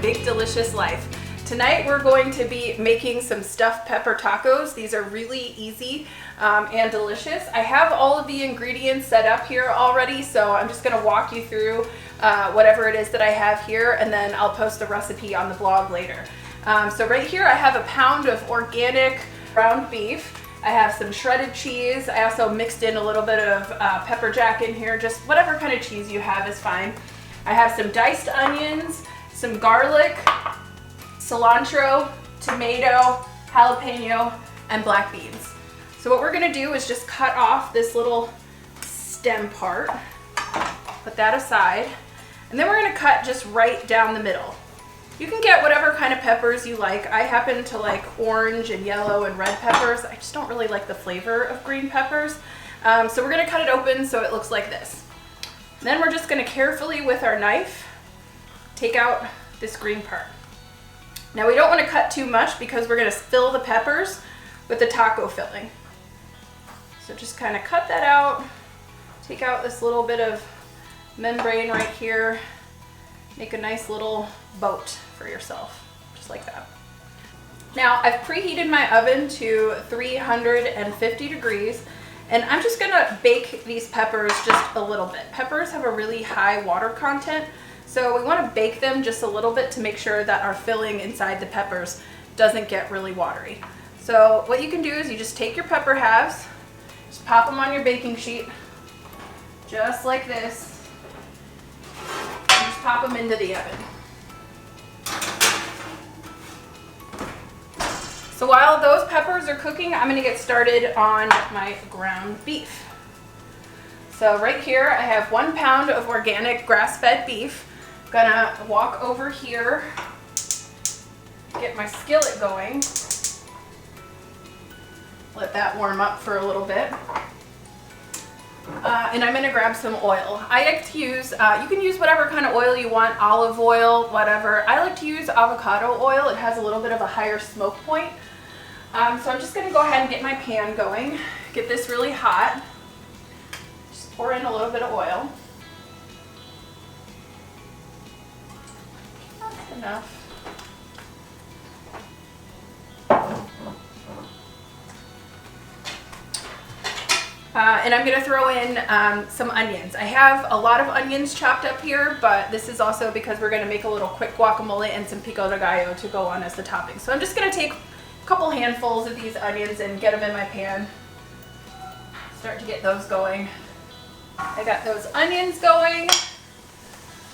big delicious life. Tonight we're going to be making some stuffed pepper tacos. These are really easy and delicious. I have all of the ingredients set up here already, so I'm just going to walk you through whatever it is that I have here, and then I'll post the recipe on the blog later. So right here I have a pound of organic ground beef. I have some shredded cheese. I also mixed in a little bit of pepper jack in here. Just whatever kind of cheese you have is fine. I have some diced onions, some garlic, cilantro, tomato, jalapeno, and black beans. So what we're gonna do is just cut off this little stem part, put that aside, and then we're gonna cut just right down the middle. You can get whatever kind of peppers you like. I happen to like orange and yellow and red peppers. I just don't really like the flavor of green peppers. So we're gonna cut it open so it looks like this. Then we're just gonna carefully with our knife take out this green part. Now we don't want to cut too much because we're going to fill the peppers with the taco filling. So just kind of cut that out, take out this little bit of membrane right here, make a nice little boat for yourself, just like that. Now I've preheated my oven to 350 degrees, and I'm just going to bake these peppers just a little bit. Peppers have a really high water content, so we want to bake them just a little bit to make sure that our filling inside the peppers doesn't get really watery. So what you can do is you just take your pepper halves, just pop them on your baking sheet, just like this, and just pop them into the oven. So while those peppers are cooking, I'm going to get started on my ground beef. So right here I have 1 pound of organic grass-fed beef. Gonna walk over here, get my skillet going, let that warm up for a little bit, and I'm gonna grab some oil. I like to use, you can use whatever kind of oil you want, olive oil, whatever. I like to use avocado oil. It has a little bit of a higher smoke point. So I'm just gonna go ahead and get my pan going, get this really hot, just pour in a little bit of oil. Enough. And I'm going to throw in some onions. I have a lot of onions chopped up here, but this is also because we're going to make a little quick guacamole and some pico de gallo to go on as the topping. So I'm just going to take a couple handfuls of these onions and get them in my pan. Start to get those going. I got those onions going.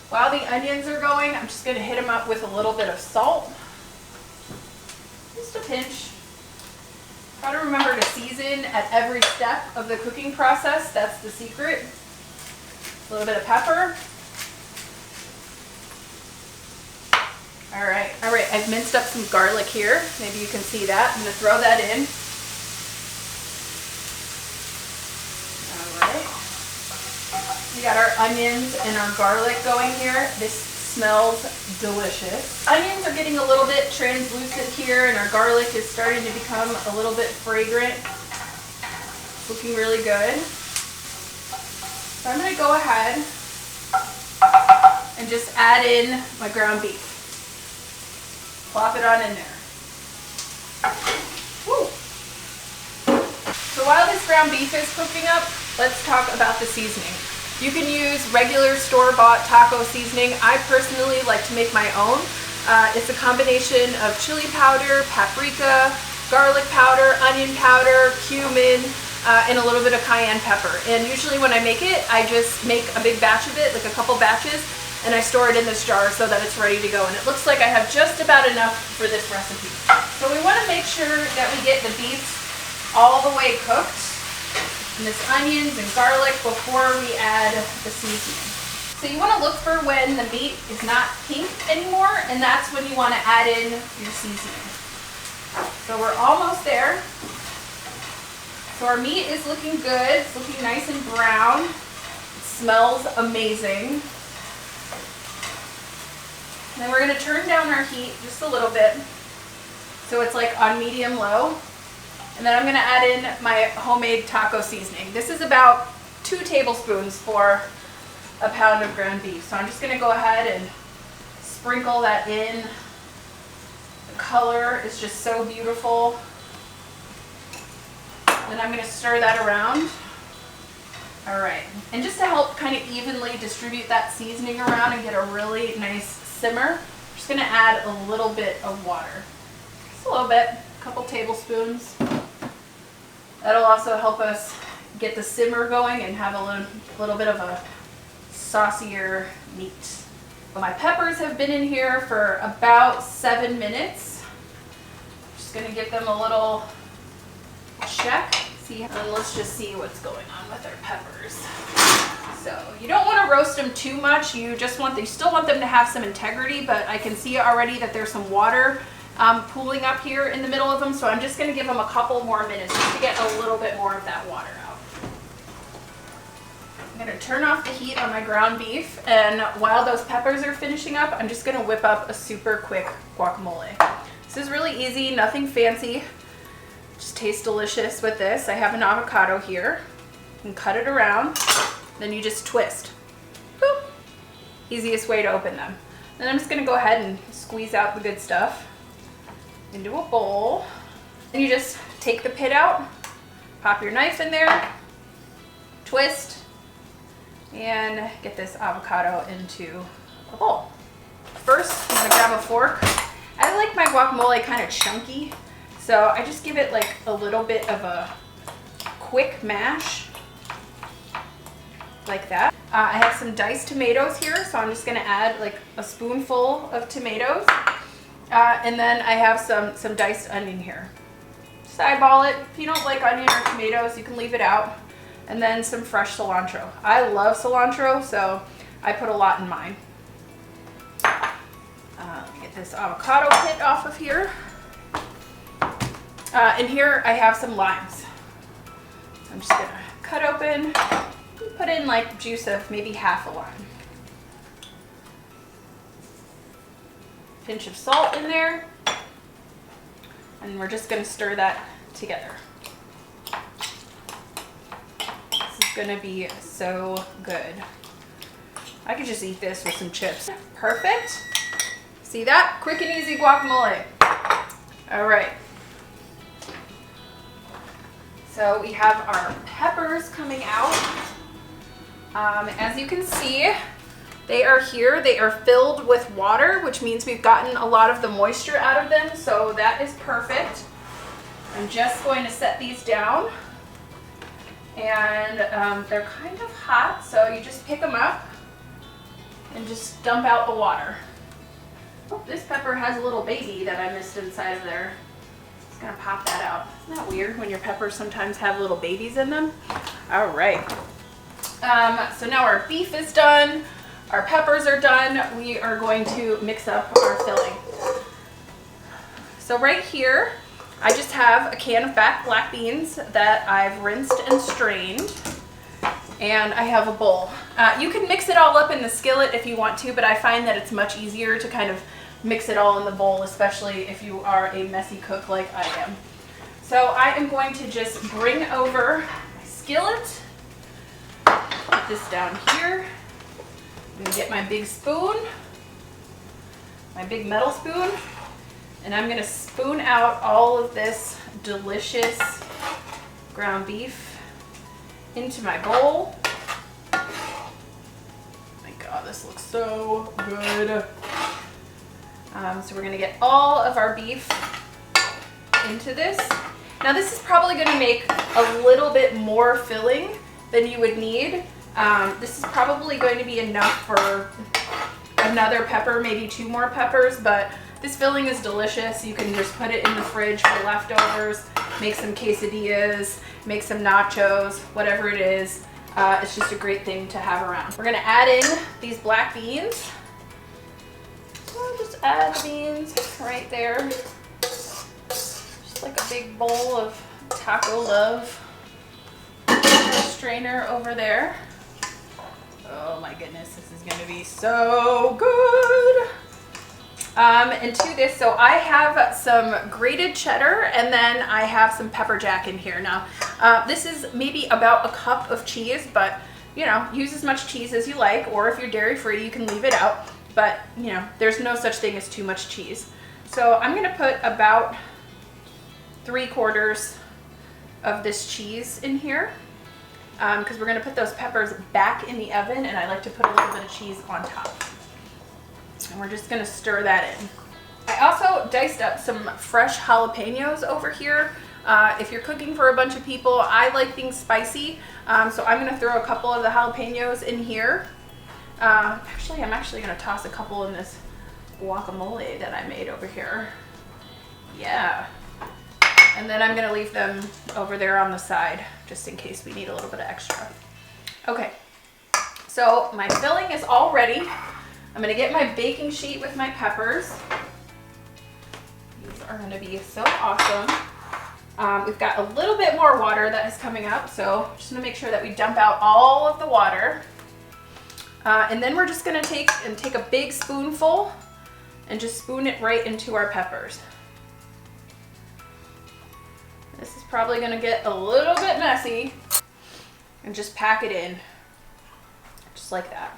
While the onions are going, I'm just going to hit them up with a little bit of salt. Just a pinch. Try to remember to season at every step of the cooking process. That's the secret. A little bit of pepper. All right. I've minced up some garlic here. Maybe you can see that. I'm going to throw that in. We got our onions and our garlic going here. This smells delicious. Onions are getting a little bit translucent here, and our garlic is starting to become a little bit fragrant. It's looking really good. So I'm going to go ahead and just add in my ground beef. Plop it on in there. Woo. So while this ground beef is cooking up, let's talk about the seasoning. You can use regular store-bought taco seasoning. I personally like to make my own. It's a combination of chili powder, paprika, garlic powder, onion powder, cumin, and a little bit of cayenne pepper. And usually when I make it, I just make a big batch of it, like a couple batches, and I store it in this jar so that it's ready to go. And it looks like I have just about enough for this recipe. So we want to make sure that we get the beef all the way cooked, and this onions and garlic, before we add the seasoning. So you want to look for when the meat is not pink anymore, and that's when you want to add in your seasoning. So we're almost there. So our meat is looking good. It's looking nice and brown. It smells amazing. And then we're going to turn down our heat just a little bit, so it's like on medium-low. And then I'm going to add in my homemade taco seasoning. This is about 2 tablespoons for a pound of ground beef. So I'm just going to go ahead and sprinkle that in. The color is just so beautiful. Then I'm going to stir that around. All right, and just to help kind of evenly distribute that seasoning around and get a really nice simmer, I'm just going to add a little bit of water. Just a little bit, a couple tablespoons. That'll also help us get the simmer going and have a little bit of a saucier meat. My peppers have been in here for about 7 minutes. Just going to give them a little check. And let's just see what's going on with our peppers. So you don't want to roast them too much. You still want them to have some integrity, but I can see already that there's some water pooling up here in the middle of them. So I'm just going to give them a couple more minutes just to get a little bit more of that water out. I'm going to turn off the heat on my ground beef, and while those peppers are finishing up, I'm just going to whip up a super quick guacamole. This is really easy, nothing fancy. Just tastes delicious with this. I have an avocado here. You can cut it around, then you just twist. Boop. Easiest way to open them. Then I'm just gonna go ahead and squeeze out the good stuff into a bowl. And you just take the pit out, pop your knife in there, twist, and get this avocado into a bowl. First, I'm gonna grab a fork. I like my guacamole kind of chunky. So I just give it like a little bit of a quick mash, like that. I have some diced tomatoes here, so I'm just gonna add like a spoonful of tomatoes. And then I have some diced onion here. Just eyeball it. If you don't like onion or tomatoes, you can leave it out. And then some fresh cilantro. I love cilantro, so I put a lot in mine. Let me get this avocado pit off of here. And here I have some limes. So I'm just gonna cut open, put in like juice of maybe half a lime. Pinch of salt in there. And we're just gonna stir that together. This is gonna be so good. I could just eat this with some chips. Perfect. See that? Quick and easy guacamole. All right. So we have our peppers coming out. As you can see, they are here. They are filled with water, which means we've gotten a lot of the moisture out of them. So that is perfect. I'm just going to set these down. And they're kind of hot, so you just pick them up and just dump out the water. Oh, this pepper has a little baby that I missed inside of there. Gonna pop that out. Isn't that weird when your peppers sometimes have little babies in them? All right. So now our beef is done. Our peppers are done. We are going to mix up our filling. So right here, I just have a can of black beans that I've rinsed and strained. And I have a bowl. You can mix it all up in the skillet if you want to, but I find that it's much easier to kind of mix it all in the bowl, especially if you are a messy cook like I am. So I am going to just bring over my skillet, put this down here. I'm gonna get my big spoon, my big metal spoon, and I'm gonna spoon out all of this delicious ground beef into my bowl. My God, this looks so good. So we're gonna get all of our beef into this. Now this is probably gonna make a little bit more filling than you would need. This is probably going to be enough for another pepper, maybe 2 more peppers, but this filling is delicious. You can just put it in the fridge for leftovers, make some quesadillas, make some nachos, whatever it is. It's just a great thing to have around. We're gonna add in these black beans. So just add the beans right there. Just like a big bowl of taco love. Strainer over there. Oh my goodness, this is gonna be so good. And to this, so I have some grated cheddar and then I have some pepper jack in here. Now, this is maybe about a cup of cheese, but you know, use as much cheese as you like, or if you're dairy free, you can leave it out. but you know, there's no such thing as too much cheese. So I'm gonna put about 3/4 of this cheese in here because we're gonna put those peppers back in the oven, and I like to put a little bit of cheese on top. And we're just gonna stir that in. I also diced up some fresh jalapenos over here. If you're cooking for a bunch of people, I like things spicy, so I'm gonna throw a couple of the jalapenos in here. Actually, I'm actually gonna toss a couple in this guacamole that I made over here. Yeah. And then I'm gonna leave them over there on the side, just in case we need a little bit of extra. Okay, so my filling is all ready. I'm gonna get my baking sheet with my peppers. These are gonna be so awesome. We've got a little bit more water that is coming up, so just gonna make sure that we dump out all of the water. And then we're just gonna take a big spoonful and just spoon it right into our peppers. This is probably gonna get a little bit messy, and just pack it in, just like that.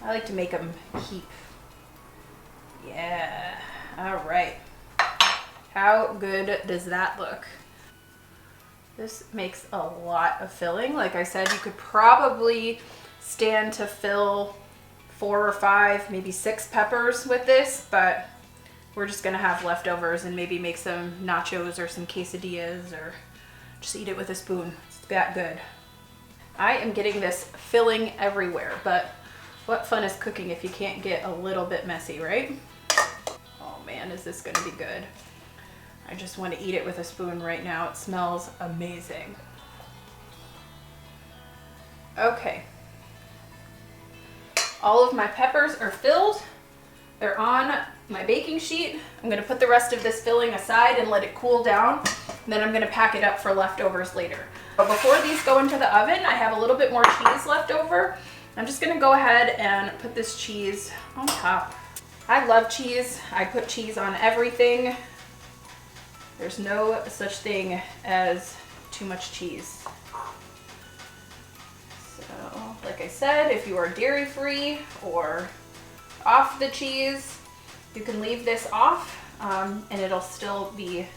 I like to make them heap. Yeah, all right. How good does that look? This makes a lot of filling. Like I said, you could probably stand to fill 4 or 5, maybe 6 peppers with this, but we're just gonna have leftovers and maybe make some nachos or some quesadillas or just eat it with a spoon. It's that good. I am getting this filling everywhere, but what fun is cooking if you can't get a little bit messy, right? Oh man, is this gonna be good. I just want to eat it with a spoon right now. It smells amazing. Okay. All of my peppers are filled. They're on my baking sheet. I'm going to put the rest of this filling aside and let it cool down. And then I'm going to pack it up for leftovers later. But before these go into the oven, I have a little bit more cheese left over. I'm just going to go ahead and put this cheese on top. I love cheese. I put cheese on everything. There's no such thing as too much cheese. So, like I said, if you are dairy-free or off the cheese, you can leave this off and it'll still be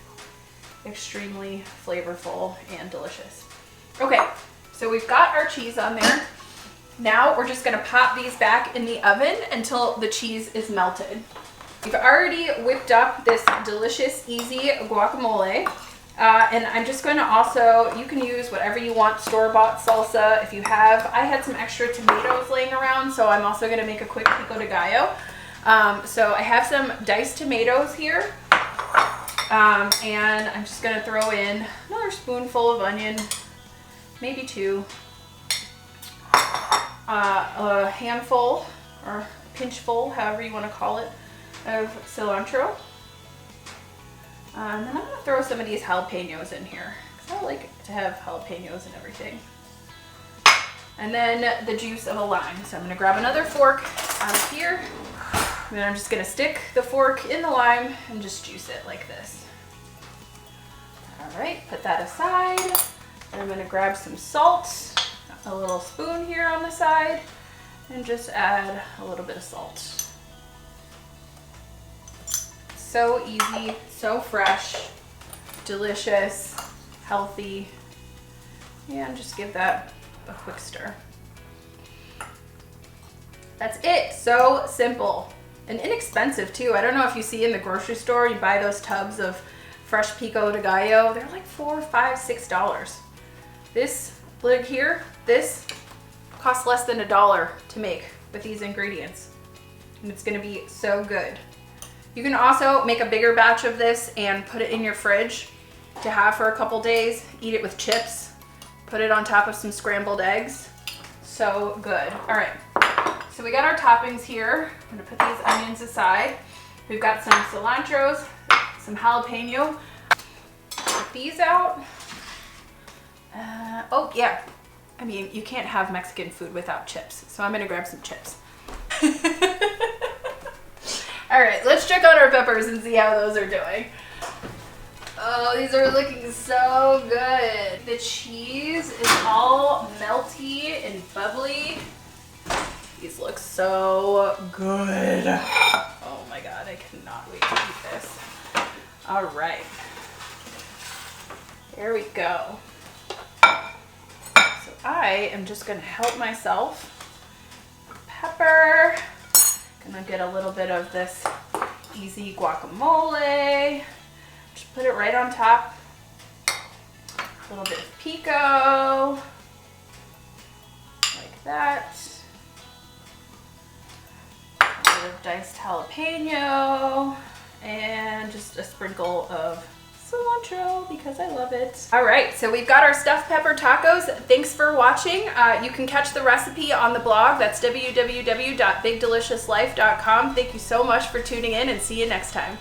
extremely flavorful and delicious. Okay, so we've got our cheese on there. Now we're just gonna pop these back in the oven until the cheese is melted. We've already whipped up this delicious, easy guacamole. And I'm just going to also, you can use whatever you want, store-bought salsa if you have. I had some extra tomatoes laying around, so I'm also going to make a quick pico de gallo. So I have some diced tomatoes here. And I'm just going to throw in another spoonful of onion, maybe 2. A handful, or a pinchful, however you want to call it, of cilantro. And then I'm going to throw some of these jalapenos in here, because I like to have jalapenos and everything. And then the juice of a lime. So I'm going to grab another fork out of here, and then I'm just going to stick the fork in the lime and just juice it like this. Alright, put that aside. And I'm going to grab some salt, a little spoon here on the side, and just add a little bit of salt. So easy, so fresh, delicious, healthy, and just give that a quick stir. That's it. So simple and inexpensive too. I don't know if you see in the grocery store, you buy those tubs of fresh pico de gallo. They're like $4, $5, $6. This lid here, this costs less than $1 to make with these ingredients, and it's going to be so good. You can also make a bigger batch of this and put it in your fridge to have for a couple days. Eat it with chips. Put it on top of some scrambled eggs. So good. All right, so we got our toppings here. I'm gonna put these onions aside. We've got some cilantros, some jalapeno. Put these out. Oh yeah, I mean, you can't have Mexican food without chips. So I'm gonna grab some chips. All right, let's check out our peppers and see how those are doing. Oh, these are looking so good. The cheese is all melty and bubbly. These look so good. Oh my God, I cannot wait to eat this. All right. There we go. So I am just gonna help myself. Pepper. Gonna get a little bit of this easy guacamole. Just put it right on top. A little bit of pico. Like that. A bit of diced jalapeno. And just a sprinkle of cilantro because I love it. All right, so we've got our stuffed pepper tacos. Thanks for watching. You can catch the recipe on the blog. That's www.bigdeliciouslife.com. Thank you so much for tuning in and see you next time.